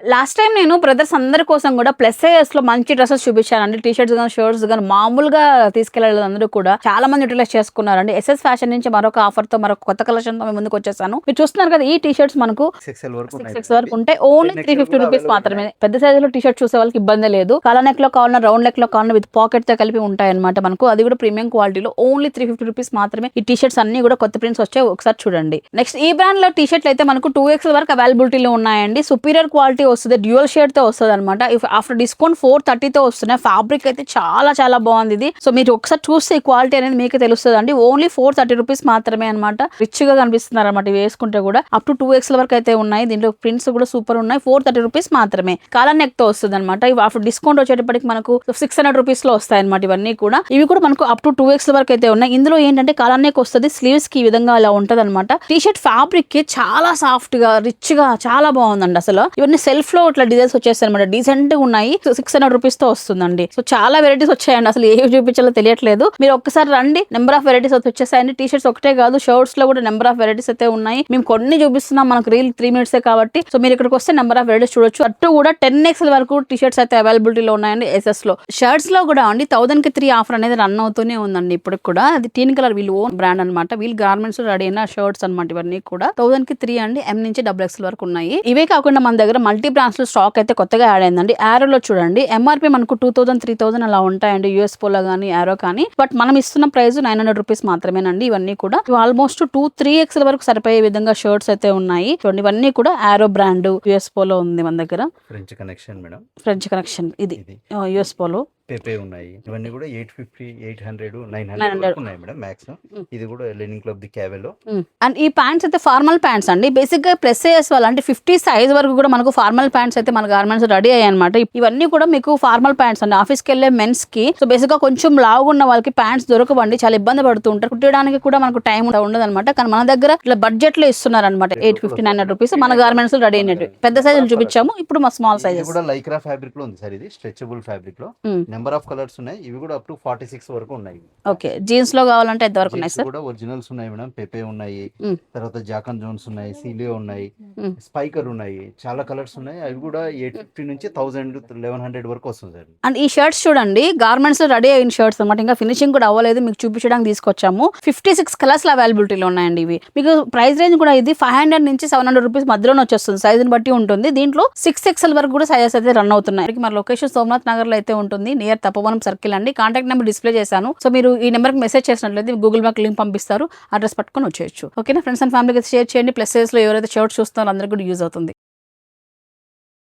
Last time నేను brothers అందరి కోసం కూడా ప్లస్ సైజెస్ లో మంచి డ్రెస్సెస్ చూపించానండి. టీ షర్ట్స్ కానీ షర్ట్స్ కానీ మామూలుగా తీసుకెళ్ళలేదు అందరూ కూడా చాలా మంది యూటిలైజ్ చేసుకున్నారండి. ఎస్ఎస్ ఫ్యాషన్ నుంచి మరొక ఆఫర్ తో మరొక కొత్త కలెక్షన్ తో ముందుకు వచ్చేసాను. మీరు చూస్తున్నారు కదా, ఈ టీ షర్ట్స్ మనకు 6 వరకు ఉంటే ఓన్లీ 350 రూపీస్ మాత్రమే. పెద్ద సైజ్ లో టీ షర్ట్ చూసే వాళ్ళకి ఇబ్బంది లేదు. కలర్ నెక్ లో కావాలన్నా రౌండ్ నెక్ లో కావాలన్నా విత్ పాకెట్ తో కలిపి ఉంటాయి అనమాట మనకు. అది కూడా ప్రీమియం క్వాలిటీలో ఓన్లీ 350 రూపీస్ మాత్రమే. ఈ టీ షర్ట్స్ అన్ని కూడా కొత్త ప్రింట్స్ వచ్చాయి, ఒకసారి చూడండి. నెక్స్ట్ ఈ బ్రాండ్ లో టీ షర్ట్లు అయితే మనకు 2XL వరకు అవైలబిలిటీలో ఉన్నాయండి. సుపీరియర్ క్వాలిటీ వస్తుంది, డ్యూయల్ షేడ్ తో వస్తుంది అనమాట. ఆఫ్టర్ డిస్కౌంట్ 430 తో వస్తున్నాయి. ఫ్యాబ్రిక్ అయితే చాలా చాలా బాగుంది ఇది. సో మీరు ఒకసారి చూస్తే ఈ క్వాలిటీ అనేది మీకు తెలుస్తుంది అండి. ఓన్లీ 430 రూపీస్ మాత్రమే అనమాట. రిచ్ గా కనిపిస్తున్నారు అనమాట ఇవి వేసుకుంటే కూడా. అప్ టు 2XL వరకు అయితే ఉన్నాయి. దీంట్లో ప్రింట్స్ కూడా సూపర్ ఉన్నాయి. 430 రూపీస్ మాత్రమే. కాలర్ నెక్ తో వస్తుంది అనమాట. ఇవి ఆఫ్టర్ డిస్కౌంట్ వచ్చేటప్పటికి మనకు 600 రూపీస్ లో వస్తాయి అనమాట ఇవన్నీ కూడా. ఇవి కూడా మనకు అప్ టు 2XL వరకు అయితే ఉన్నాయి. ఇందులో ఏంటంటే కాలర్ నెక్ వస్తుంది, స్లీవ్స్ కి ఈ విధంగా అలా ఉంటది అనమాట. టీ షర్ట్ ఫ్యాబ్రిక్ కి చాలా సాఫ్ట్ గా రిచ్ గా చాలా బాగుందండి. అసలు ఇవన్నీ సెల్ఫ్ లో ఇట్లా డిజైన్స్ వచ్చేస్తాయి అనమాట. డీసెంట్ గా ఉన్నాయి. 600 రూపీస్ తో వస్తుందండి. సో చాలా వెరైటీస్ వచ్చాయండి. అసలు ఏవి చూపించాలో తెలియట్లేదు. మీరు ఒక్కసారి రండి, నెంబర్ ఆఫ్ వెరైటీస్ వచ్చేసాయండి. టీ షర్ట్స్ ఒకటే కాదు, షర్ట్స్ లో కూడా నెంబర్ ఆఫ్ వెరైటీస్ అయితే ఉన్నాయి. మేము కొన్ని చూపిస్తున్నాం, మనకు రీల్ 3 మినిట్స్ కాబట్టి. సో మీరు ఇక్కడికి వస్తే నెంబర్ ఆఫ్ వెరైటీస్ చూడొచ్చు. అటు కూడా 10XL వరకు టీ షర్ట్స్ అయితే అవైలబిలిటీలో ఉన్నాయండి ఎస్ఎస్ లో. షర్ట్స్ లో కూడా అండి 1000 కి 3 ఆఫర్ అనేది రన్ అవుతూనే ఉందండి ఇప్పుడు కూడా. అది టీన్ కలర్ వీళ్ళు ఓన్ బ్రాండ్ అనమాట. వీళ్ళు గార్మెంట్స్ రెడీ అయిన షర్ట్స్ అనమాట. ఇవన్నీ కూడా 1000 కి 3 అండి. M నుంచి XXL వరకు ఉన్నాయి. ఇవే కాకుండా మన దగ్గర మల్టీ బ్రాండ్స్ లో స్టాక్ అయితే కొత్తగా యాడ్ అయిందండి. ఆరోలో చూడండి, MRP మనకు 2000, 3000 అలా ఉంటాయండి యూఎస్ పోలో కానీ ఆరో కానీ. బట్ మనం ఇస్తున్న ప్రైస్ 900 రూపీస్ మాత్రమేనండి. ఇవన్నీ కూడా ఆల్మోస్ట్ 2-3XL వరకు సరిపోయే విధంగా షర్ట్స్ అయితే ఉన్నాయి. చూడండి, ఇవన్నీ కూడా ఆరో బ్రాండ్ యూఎస్ పోలో ఉంది మన దగ్గర. French connection madam. French connection ఇది యూఎస్ పోలో. పెపే ఉన్నాయి. ఇవన్నీ కూడా 850, 800, 900 ఉన్నాయి మేడం మ్యాక్స్. ఇది కూడా లెనిన్ క్లబ్ ది క్యావెలో. అండ్ ఈ ప్యాంట్స్ అయితే ఫార్మల్ ప్యాంట్స్ అండి. బేసిక్ గా ప్లస్ సైజ్ వాళ్ళ అంటే 50 సైజ్ వరకు కూడా మనకు ఫార్మల్ ప్యాంట్స్ అయితే మన గార్మెంట్స్ రెడీ అయ్యాయి అనమాట. ఇవన్నీ కూడా మీకు ఫార్మల్ ప్యాంట్స్ అండి. ఆఫీస్ కి వెళ్లే మెన్స్ కి. సో బేసిక్ గా కొంచెం లావుగా ఉన్న వాళ్ళకి ప్యాంట్స్ దొరకవండి, చాలా ఇబ్బంది పడుతూ ఉంటారు. కుట్టడానికి కూడా మనకు టైం ఉండదు అనమాట. కానీ మన దగ్గర ఇట్లా బడ్జెట్ లో ఇస్తున్నారు అనమాట. 850, 900 రూపీస్ మన గార్మెంట్స్ రెడీ అయినట్టు. పెద్ద సైజులు చూపించాము, ఇప్పుడు మా స్మాల్ సైజెస్. కూడా లైక్రా ఫ్యాబ్రిక్ లో ఉంది సార్. ఇది స్ట్రెచబుల్ ఫ్యాబ్రిక్ లో నెంబర్ ఆఫ్ కలర్స్ ఉన్నాయి. ఇవి కూడా అప్ టు 46 వరకు ఉన్నాయి. ఓకే, జీన్స్ లో కావాలంటే ఎంత వరకు ఉన్నాయి సార్? కూడా ఒరిజినల్స్ ఉన్నాయి మేడం. పెపే ఉన్నాయి, తర్వాత జాకన్ జోన్స్ ఉన్నాయి, సీలియో ఉన్నాయి, స్పైకర్ ఉన్నాయి, చాలా కలర్స్ ఉన్నాయి. అవి కూడా 850 నుంచి 1000, 1100 వరకు వస్తుంది సార్. అండ్ ఈ షర్ట్స్ చూడండి, గార్మెంట్స్ లో రెడీ అయిన షర్ట్స్ అనమాట. ఇంకా ఫినిషింగ్ కూడా అవ్వలేదు, మీకు చూపించడానికి తీసుకొచ్చాము. 56 కలర్స్ లో అవైలబిలిటీలో ఉన్నాయండి ఇవి. మీకు ప్రైస్ రేంజ్ కూడా ఇది 500 నుంచి 700 రూపీస్ మధ్యలోనే వచ్చేస్తుంది. సైజుని బట్టి ఉంటుంది. దీంట్లో 6XL వరకు కూడా సైజెస్ అయితే రన్ అవుతున్నాయి. మన లొకేషన్ సోమనాథ్ నగర్ లో అయితే ఉంటుంది, నియర్ తపోవనం సర్కిల్ అండి. కాంటాక్ట్ నెంబర్ డిస్ప్లే చేశాను. సో మీరు ఈ నెంబర్ కి మెసేజ్ చేసినట్లయితే గూగుల్ మ్యాప్ లింక్ పంపిస్తారు, అడ్రస్ పట్టుకొని వచ్చేయచ్చు. ఓకేనా ఫ్రెండ్స్ అండ్ ఫ్యామిలీకి షేర్ చేయండి. ప్లస్ సైజ్ లో ఎవరైతే షర్ట్స్ చూస్తున్నారో అందరికీ కూడా యూజ్ అవుతుంది.